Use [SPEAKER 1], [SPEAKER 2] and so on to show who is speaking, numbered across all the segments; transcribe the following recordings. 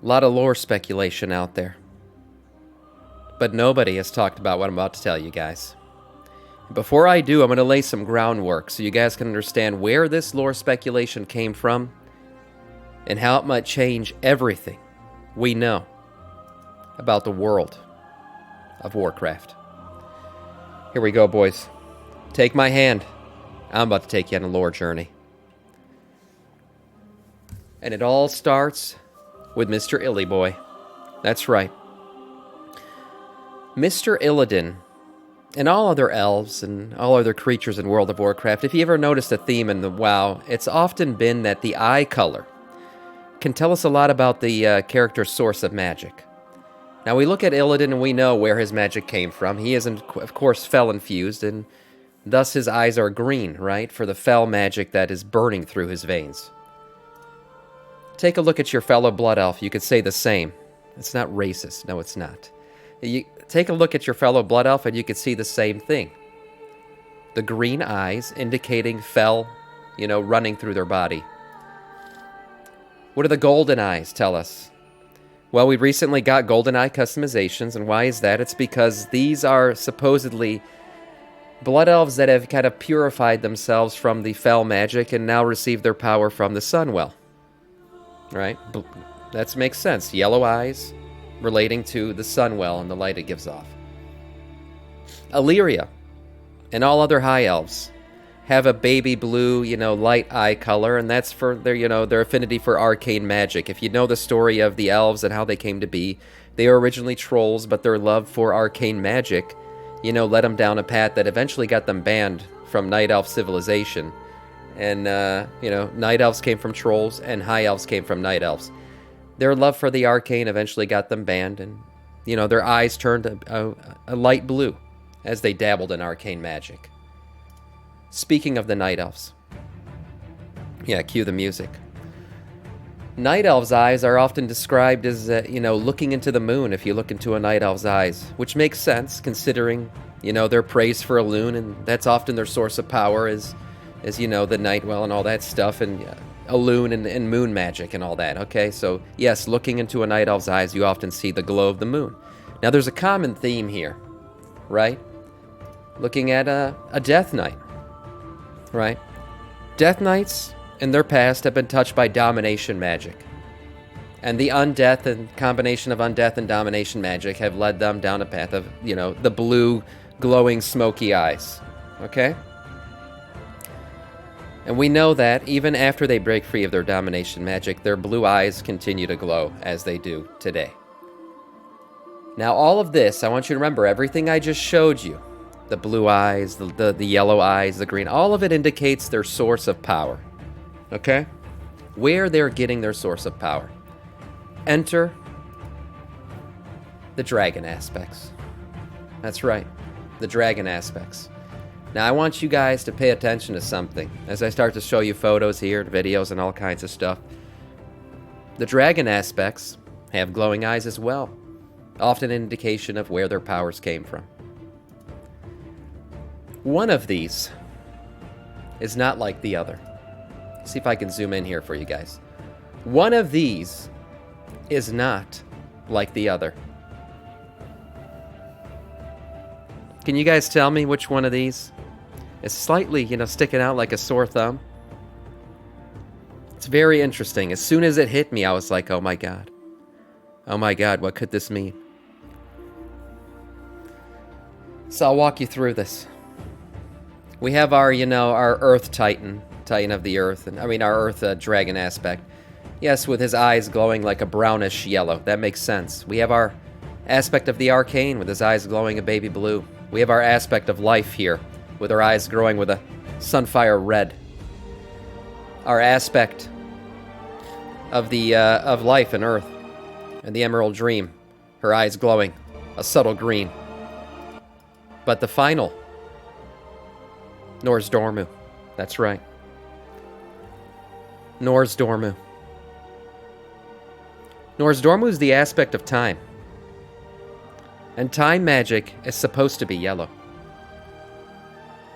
[SPEAKER 1] A lot of lore speculation out there. But nobody has talked about what I'm about to tell you guys. Before I do, I'm going to lay some groundwork so you guys can understand where this lore speculation came from and how it might change everything we know about the world of Warcraft. Here we go, boys. Take my hand. I'm about to take you on a lore journey. And it all starts with Mr. Illyboy. That's right. Mr. Illidan and all other elves and all other creatures in World of Warcraft, if you ever noticed a theme in the WoW, it's often been that the eye color can tell us a lot about the character's source of magic. Now, we look at Illidan and we know where his magic came from. He is, of course, fel-infused, and thus his eyes are green, right? For the fel magic that is burning through his veins. Take a look at your fellow Blood Elf. You could say the same. It's not racist. No, it's not. You take a look at your fellow Blood Elf and you could see the same thing. The green eyes indicating fel, running through their body. What do the golden eyes tell us? Well, we recently got golden eye customizations, and why is that? It's because these are supposedly Blood Elves that have kind of purified themselves from the fel magic and now receive their power from the Sunwell. Right? That makes sense. Yellow eyes relating to the Sunwell and the light it gives off. Illyria and all other high elves have a baby blue, light eye color, and that's for their affinity for arcane magic. If you know the story of the elves and how they came to be, they were originally trolls, but their love for arcane magic, led them down a path that eventually got them banned from Night Elf civilization. And, Night Elves came from trolls, and High Elves came from Night Elves. Their love for the arcane eventually got them banned, and, their eyes turned a light blue as they dabbled in arcane magic. Speaking of the Night Elves. Yeah, cue the music. Night Elves' eyes are often described as, looking into the moon if you look into a Night Elf's eyes, which makes sense considering, their praise for Elune, and that's often their source of power is the Nightwell and all that stuff, and Elune and moon magic and all that, okay? So, yes, looking into a Night Elf's eyes, you often see the glow of the moon. Now, there's a common theme here, right? Looking at a Death Knight, right? Death Knights, in their past, have been touched by domination magic. And the undeath and combination of undeath and domination magic have led them down a path of, the blue, glowing, smoky eyes, okay? And we know that even after they break free of their domination magic, their blue eyes continue to glow as they do today. Now, all of this, I want you to remember everything I just showed you. The blue eyes, the yellow eyes, the green, all of it indicates their source of power. Okay? Where they're getting their source of power. Enter the dragon aspects. That's right, the dragon aspects. Now, I want you guys to pay attention to something as I start to show you photos here, videos, and all kinds of stuff. The dragon aspects have glowing eyes as well, often an indication of where their powers came from. One of these is not like the other. See if I can zoom in here for you guys. One of these is not like the other. Can you guys tell me which one of these is slightly, sticking out like a sore thumb? It's very interesting. As soon as it hit me, I was like, oh my god. Oh my god, what could this mean? So I'll walk you through this. We have our, our Earth Titan of the Earth, and our Earth Dragon aspect. Yes, with his eyes glowing like a brownish yellow. That makes sense. We have our aspect of the Arcane with his eyes glowing a baby blue. We have our aspect of Life here, with her eyes glowing with a sunfire red. Our aspect of the of Life and Earth, and the Emerald Dream, her eyes glowing a subtle green. But the final, Nozdormu. That's right. Nozdormu. Nozdormu is the aspect of time. And time magic is supposed to be yellow.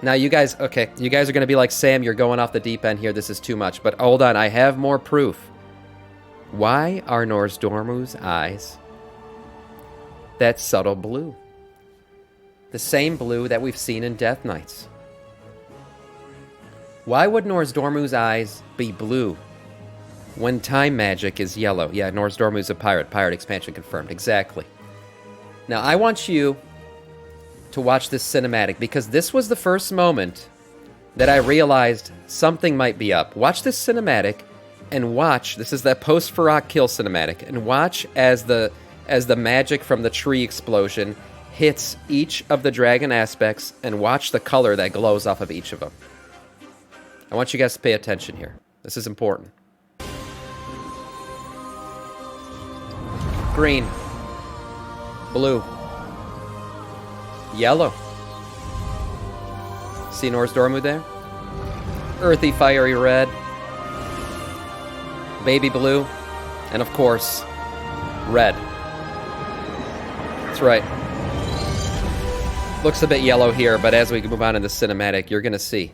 [SPEAKER 1] Now, you guys are going to be like, Sam, you're going off the deep end here. This is too much. But hold on, I have more proof. Why are Nozdormu's eyes that subtle blue? The same blue that we've seen in Death Knights. Why would Nozdormu's eyes be blue when time magic is yellow? Yeah, Nozdormu's a pirate. Pirate expansion confirmed. Exactly. Now, I want you to watch this cinematic because this was the first moment that I realized something might be up. Watch this cinematic and watch. This is that post-Farrak kill cinematic. And watch as the magic from the tree explosion hits each of the dragon aspects and watch the color that glows off of each of them. I want you guys to pay attention here. This is important. Green. Blue. Yellow. See Nozdormu there? Earthy, fiery red. Baby blue. And of course, red. That's right. Looks a bit yellow here, but as we move on in the cinematic, you're going to see.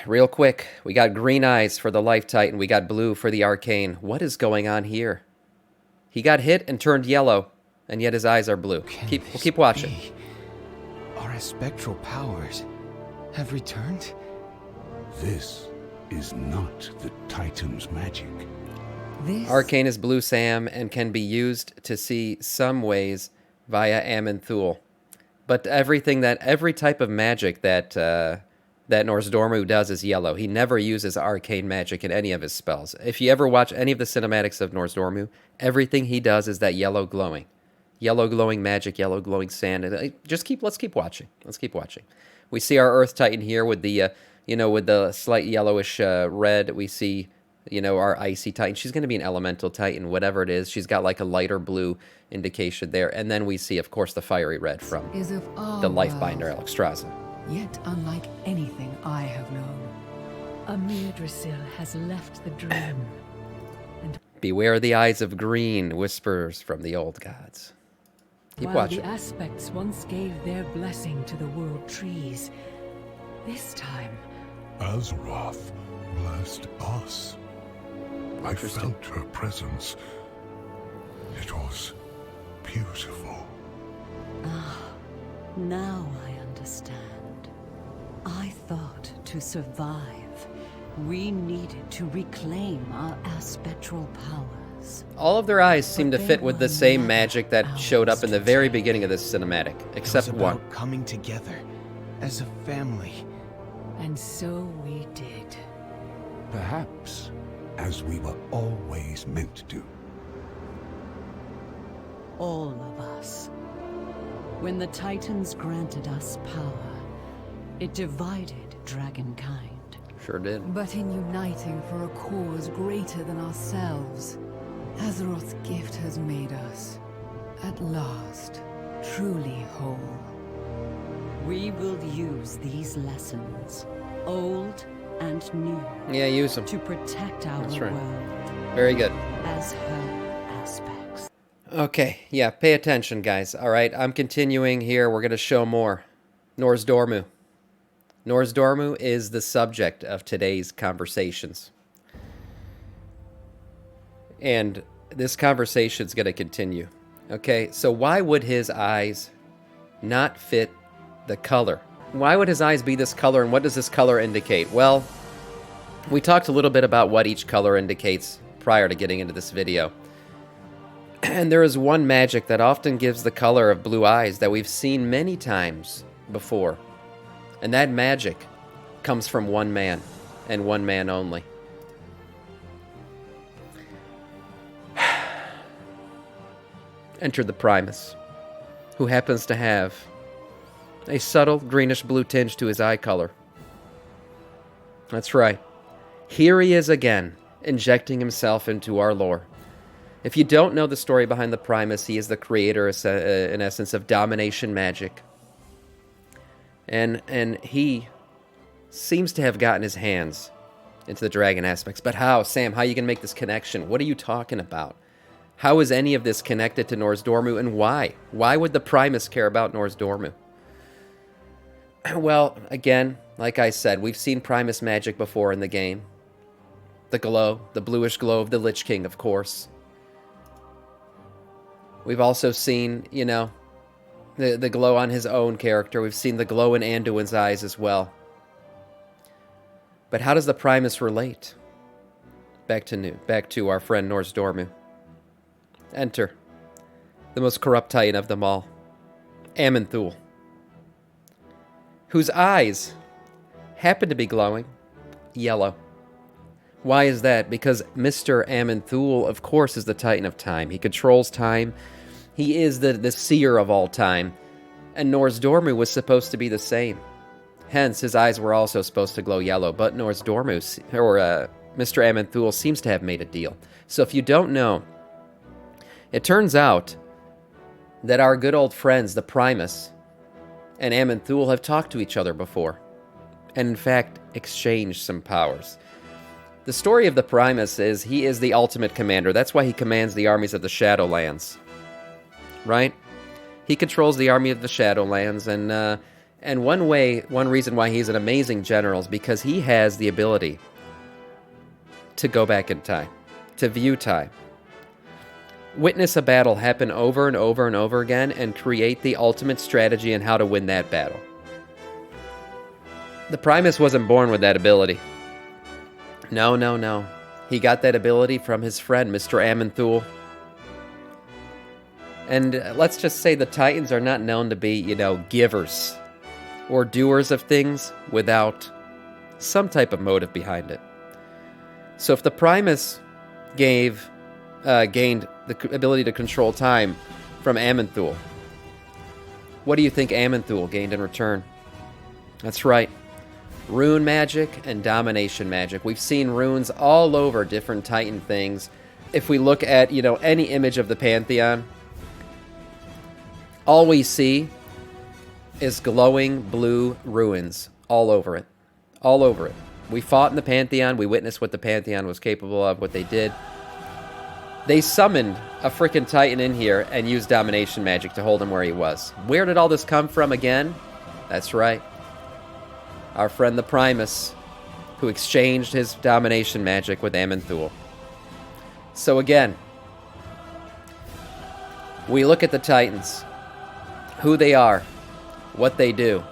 [SPEAKER 1] Real quick, we got green eyes for the Life Titan, we got blue for the Arcane. What is going on here? He got hit and turned yellow, and yet his eyes are blue. We'll keep watching.
[SPEAKER 2] Our spectral powers have returned?
[SPEAKER 3] This is not the Titan's magic.
[SPEAKER 1] Arcane is blue, Sam, and can be used to see some ways via Aman'Thul. But every type of magic that Nozdormu does is yellow. He never uses arcane magic in any of his spells. If you ever watch any of the cinematics of Nozdormu, everything he does is that yellow glowing magic, yellow glowing sand. Let's keep watching. Let's keep watching. We see our Earth Titan here with the with the slight yellowish red. We see our Icy Titan. She's going to be an Elemental Titan, whatever it is. She's got like a lighter blue indication there, and then we see, of course, the fiery red from the Lifebinder Alexstrasza.
[SPEAKER 4] Yet unlike anything I have known.
[SPEAKER 5] Amir Drasil has left the dream.
[SPEAKER 1] Beware the eyes of green, whispers from the old gods. Keep
[SPEAKER 5] While
[SPEAKER 1] watching.
[SPEAKER 5] The aspects once gave their blessing to the world trees, this time
[SPEAKER 3] Azeroth blessed us. I felt her presence. It was beautiful.
[SPEAKER 5] now I understand. I thought to survive, we needed to reclaim our aspectral powers.
[SPEAKER 1] All of their eyes seem to fit with the same magic that showed up in the very beginning of this cinematic, except
[SPEAKER 2] it was
[SPEAKER 1] one.
[SPEAKER 2] about coming together as a family.
[SPEAKER 5] And so we did.
[SPEAKER 3] Perhaps as we were always meant to do.
[SPEAKER 5] All of us. When the Titans granted us power, it divided dragonkind.
[SPEAKER 1] Sure did.
[SPEAKER 4] But in uniting for a cause greater than ourselves, Azeroth's gift has made us, at last, truly whole.
[SPEAKER 5] We will use these lessons, old and new,
[SPEAKER 1] Yeah, use them.
[SPEAKER 5] to protect our
[SPEAKER 1] That's right.
[SPEAKER 5] world
[SPEAKER 1] Very good.
[SPEAKER 5] as her aspects.
[SPEAKER 1] Okay, yeah, pay attention, guys. All right, I'm continuing here. We're going to show more. Nozdormu. Nozdormu is the subject of today's conversations. And this conversation's going to continue. Okay, so why would his eyes not fit the color? Why would his eyes be this color, and what does this color indicate? Well, we talked a little bit about what each color indicates prior to getting into this video. And there is one magic that often gives the color of blue eyes that we've seen many times before. And that magic comes from one man, and one man only. Enter the Primus, who happens to have a subtle greenish-blue tinge to his eye color. That's right. Here he is again, injecting himself into our lore. If you don't know the story behind the Primus, he is the creator, in essence, of domination magic. And he seems to have gotten his hands into the dragon aspects. But how? Sam, how are you going to make this connection? What are you talking about? How is any of this connected to Nozdormu, and why? Why would the Primus care about Nozdormu? Well, again, like I said, we've seen Primus magic before in the game. The glow, the bluish glow of the Lich King, of course. We've also seen, you know, the glow on his own character. We've seen the glow in Anduin's eyes as well. But how does the Primus relate? Back to our friend Norse Dormu. Enter the most corrupt titan of them all, Aman'Thul, whose eyes happen to be glowing yellow. Why is that? Because Mr. Aman'Thul, of course, is the Titan of Time. He controls time. He is the seer of all time. And Norse Dormu was supposed to be the same. Hence, his eyes were also supposed to glow yellow. But Norse Dormu, or Mr. Aman'Thul, seems to have made a deal. So if you don't know, it turns out that our good old friends, the Primus and Aman'Thul, have talked to each other before. And in fact, exchanged some powers. The story of the Primus is he is the ultimate commander. That's why he commands the armies of the Shadowlands. Right? He controls the army of the Shadowlands, and one reason why he's an amazing general is because he has the ability to go back in time, to view time, witness a battle happen over and over and over again, and create the ultimate strategy on how to win that battle. The Primus wasn't born with that ability. No. He got that ability from his friend, Mr. Aman'Thul. And let's just say the Titans are not known to be, you know, givers or doers of things without some type of motive behind it. So if the Primus gained the ability to control time from Aman'Thul, what do you think Aman'Thul gained in return? That's right. Rune magic and domination magic. We've seen runes all over different Titan things. If we look at, you know, any image of the Pantheon, all we see is glowing blue runes all over it. All over it. We fought in the Pantheon. We witnessed what the Pantheon was capable of, what they did. They summoned a freaking Titan in here and used domination magic to hold him where he was. Where did all this come from again? That's right. Our friend the Primus, who exchanged his domination magic with Aman'Thul. So again, we look at the Titans, who they are, what they do,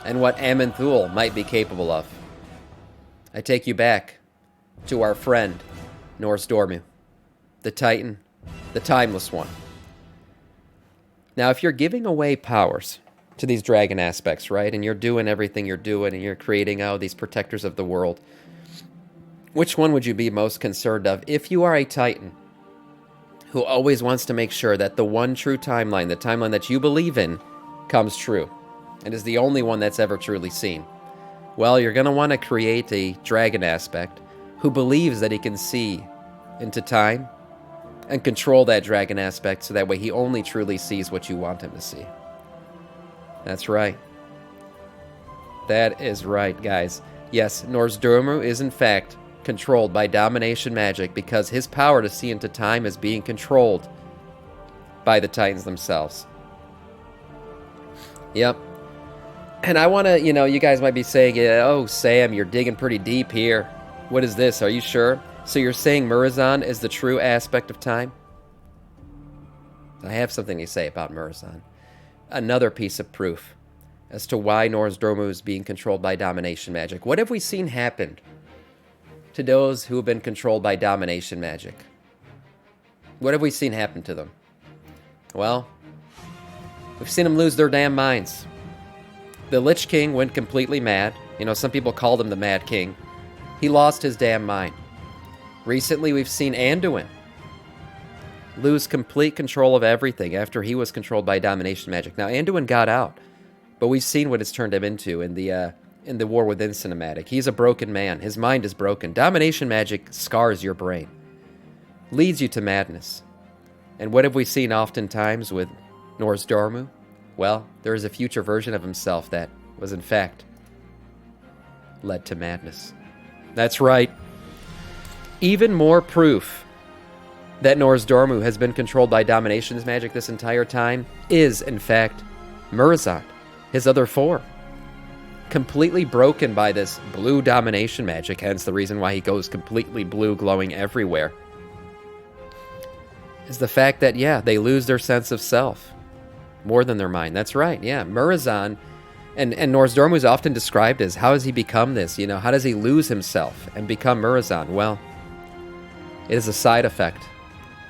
[SPEAKER 1] and what Aman'Thul might be capable of. I take you back to our friend, Norse Dormu, the Titan, the Timeless One. Now, if you're giving away powers to these dragon aspects, right? And you're doing everything you're doing, and you're creating, these protectors of the world. Which one would you be most concerned of if you are a Titan who always wants to make sure that the one true timeline, the timeline that you believe in, comes true and is the only one that's ever truly seen? Well, you're going to want to create a dragon aspect who believes that he can see into time and control that dragon aspect so that way he only truly sees what you want him to see. That's right. That is right, guys. Yes, Norse Dormu is in fact controlled by domination magic because his power to see into time is being controlled by the Titans themselves. Yep. And I want to, you guys might be saying, oh, Sam, you're digging pretty deep here. What is this? Are you sure? So you're saying Murozond is the true aspect of time? I have something to say about Murozond. Another piece of proof as to why Norse Dormu is being controlled by domination magic. What have we seen happen to those who have been controlled by domination magic? What have we seen happen to them? Well, we've seen them lose their damn minds. The Lich King went completely mad. Some people called him the Mad King. He lost his damn mind. Recently, we've seen Anduin lose complete control of everything after he was controlled by domination magic. Now, Anduin got out, but we've seen what it's turned him into in the War Within cinematic. He's a broken man. His mind is broken. Domination magic scars your brain, leads you to madness. And what have we seen oftentimes with Norse Dormu? Well, there is a future version of himself that was, in fact, led to madness. That's right. Even more proof that Norse Dormu has been controlled by domination magic this entire time is, in fact, Murozond, his other form. completely broken by this blue domination magic, hence the reason why he goes completely blue, glowing everywhere, is the fact that, yeah, they lose their sense of self more than their mind. That's right, yeah. Murozond and Nozdormu is often described as, how has he become this? You know, how does he lose himself and become Murozond? Well, it is a side effect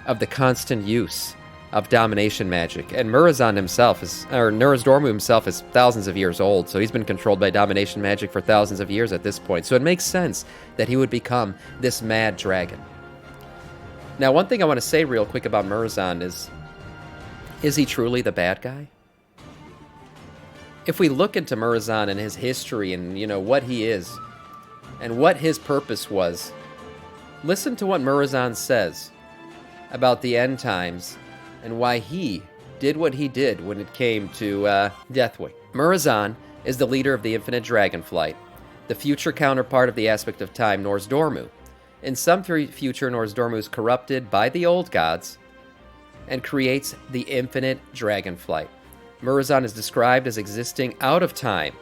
[SPEAKER 1] of the constant use of domination magic. And Murozond himself Nozdormu himself is thousands of years old, so he's been controlled by domination magic for thousands of years at this point. So it makes sense that he would become this mad dragon. Now, one thing I want to say real quick about Murozond is he truly the bad guy? If we look into Murozond and his history and, you know, what he is and what his purpose was, listen to what Murozond says about the end times and why he did what he did when it came to Deathwing. Murozond is the leader of the Infinite Dragonflight, the future counterpart of the aspect of time, Nozdormu. In some future, Nozdormu is corrupted by the old gods and creates the Infinite Dragonflight. Murozond is described as existing out of time,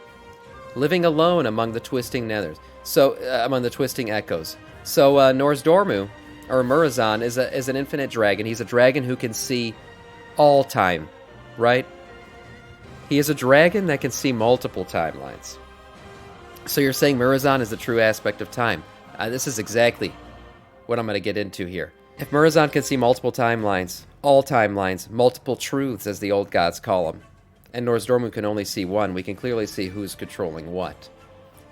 [SPEAKER 1] living alone among the twisting nethers. So, among the twisting echoes. So, Nozdormu, or Murozond, is an infinite dragon. He's a dragon who can see all time, right? He is a dragon that can see multiple timelines. So you're saying Murozond is the true aspect of time. This is exactly what I'm going to get into here. If Murozond can see multiple timelines, all timelines, multiple truths, as the old gods call them, and Nozdormu can only see one, we can clearly see who's controlling what.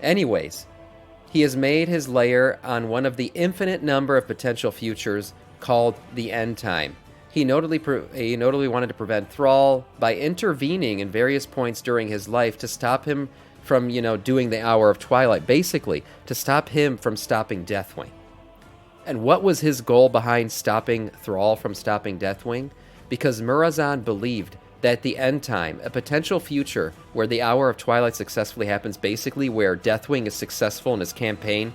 [SPEAKER 1] Anyways, he has made his lair on one of the infinite number of potential futures called the End Time. He notably wanted to prevent Thrall by intervening in various points during his life to stop him from, doing the Hour of Twilight. Basically, to stop him from stopping Deathwing. And what was his goal behind stopping Thrall from stopping Deathwing? Because Murozond believed that the End Time, a potential future where the Hour of Twilight successfully happens, basically where Deathwing is successful in his campaign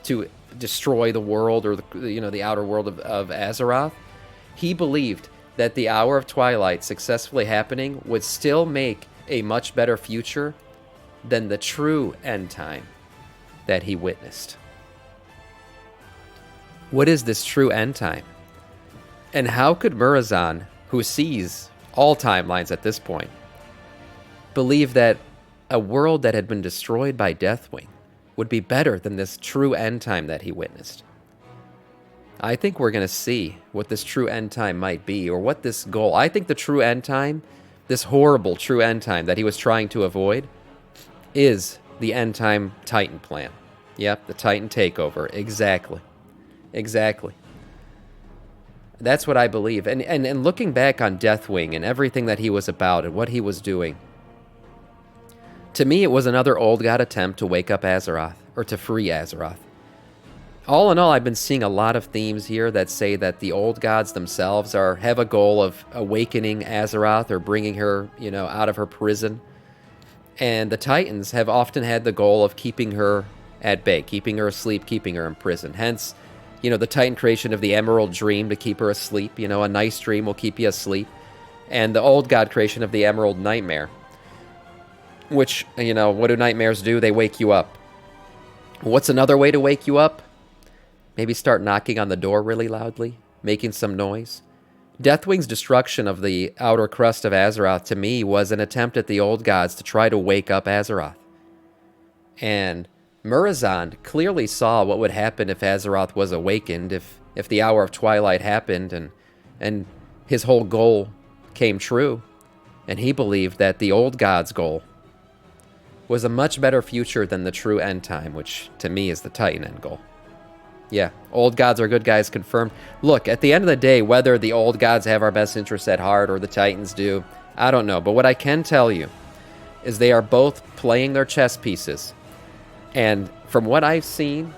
[SPEAKER 1] to destroy the world, or the outer world of Azeroth, he believed that the Hour of Twilight successfully happening would still make a much better future than the true End Time that he witnessed. What is this true End Time? And how could Murozond, who sees all timelines at this point, believe that a world that had been destroyed by Deathwing would be better than this true End Time that he witnessed? I think we're going to see what this true End Time might be, or what this goal. I think the true End Time, this horrible true End Time that he was trying to avoid, is the End Time Titan plan. Yep, the Titan takeover. Exactly. That's what I believe. And looking back on Deathwing and everything that he was about and what he was doing, to me it was another old god attempt to wake up Azeroth, or to free Azeroth. All in all, I've been seeing a lot of themes here that say that the old gods themselves have a goal of awakening Azeroth, or bringing her, out of her prison. And the Titans have often had the goal of keeping her at bay, keeping her asleep, keeping her in prison. Hence, the Titan creation of the Emerald Dream to keep her asleep. A nice dream will keep you asleep. And the old god creation of the Emerald Nightmare, which, what do nightmares do? They wake you up. What's another way to wake you up? Maybe start knocking on the door really loudly, making some noise. Deathwing's destruction of the outer crust of Azeroth, to me, was an attempt at the old gods to try to wake up Azeroth. And Murozond clearly saw what would happen if Azeroth was awakened, if the Hour of Twilight happened, and his whole goal came true. And he believed that the old gods' goal was a much better future than the true End Time, which to me is the Titan end goal. Yeah, old gods are good guys, confirmed. Look, at the end of the day, whether the old gods have our best interests at heart or the Titans do, I don't know. But what I can tell you is they are both playing their chess pieces. And from what I've seen,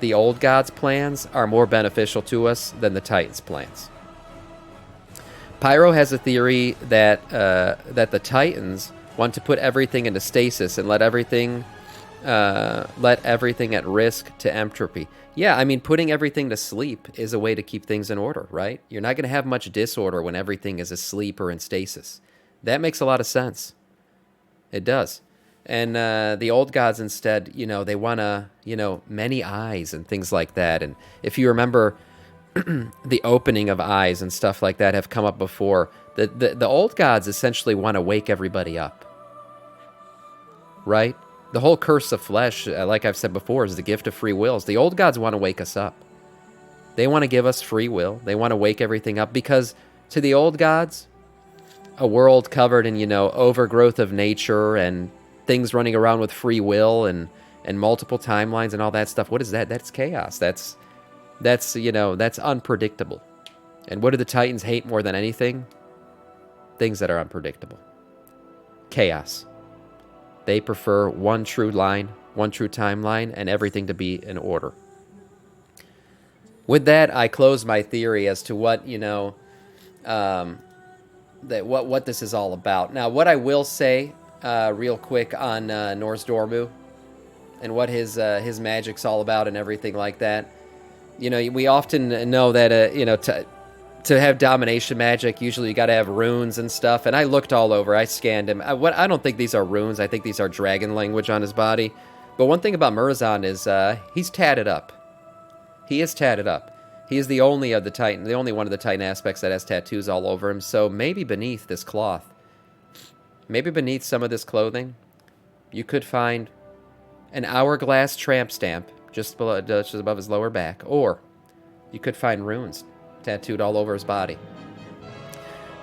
[SPEAKER 1] the old gods' plans are more beneficial to us than the Titans' plans. Pyro has a theory that the Titans want to put everything into stasis and let everything at risk to entropy. Yeah, I mean, putting everything to sleep is a way to keep things in order, right? You're not going to have much disorder when everything is asleep or in stasis. That makes a lot of sense. It does. And the old gods instead, you know, they want to, you know, many eyes and things like that. And if you remember, the opening of eyes and stuff like that have come up before. The old gods essentially want to wake everybody up. Right? The whole curse of flesh, like I've said before, is the gift of free wills. The old gods want to wake us up. They want to give us free will. They want to wake everything up because to the old gods, a world covered in, you know, overgrowth of nature and things running around with free will and multiple timelines and all that stuff. What is that? That's chaos. That's you know, that's unpredictable. And what do the Titans hate more than anything? Things that are unpredictable. Chaos. They prefer one true line, one true timeline, and everything to be in order. With that, I close my theory as to what, you know, what this is all about. Now, what I will say, real quick on Norse Dormu and what his magic's all about and everything like that. You know, we often know that, you know, to have domination magic, usually you got to have runes and stuff. And I looked all over. I scanned him. I don't think these are runes. I think these are dragon language on his body. But one thing about Murazan is he's tatted up. He is tatted up. He is the only of the Titan, the only one of the Titan aspects that has tattoos all over him. So maybe beneath this cloth, maybe beneath some of this clothing, you could find an hourglass tramp stamp just above his lower back, or you could find runes tattooed all over his body.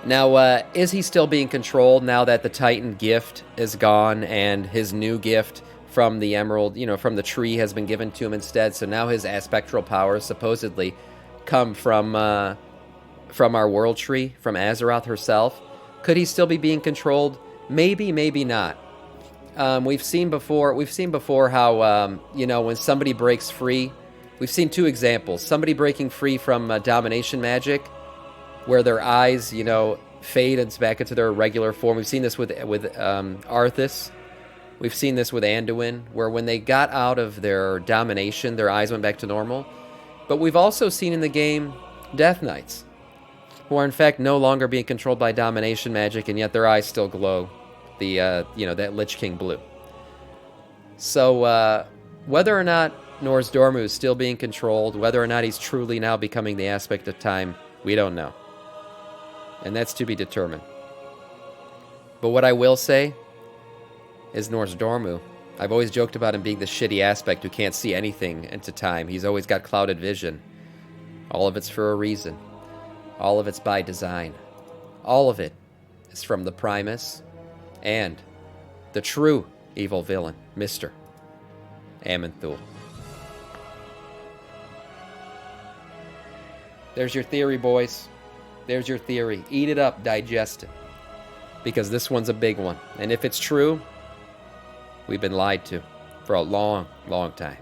[SPEAKER 1] Now, is he still being controlled now that the Titan gift is gone and his new gift from the emerald, you know, from the tree has been given to him instead? So now his aspectral powers supposedly come from our world tree, from Azeroth herself. Could he still be being controlled? Maybe, maybe not. We've seen before how, you know, when somebody breaks free, we've seen two examples. Somebody breaking free from domination magic, where their eyes, you know, fade and back into their regular form. We've seen this with Arthas. We've seen this with Anduin, where when they got out of their domination, their eyes went back to normal. But we've also seen in the game Death Knights, who are in fact no longer being controlled by domination magic, and yet their eyes still glow the you know, that Lich King blue. So whether or not Norse Dormu is still being controlled, whether or not he's truly now becoming the aspect of time, we don't know. And that's to be determined. But what I will say is Norse Dormu, I've always joked about him being the shitty aspect who can't see anything into time. He's always got clouded vision. All of it's for a reason. All of it's by design. All of it is from the Primus and the true evil villain, Mr. Aman'Thul. There's your theory, boys. There's your theory. Eat it up, digest it. Because this one's a big one. And if it's true, we've been lied to for a long, long time.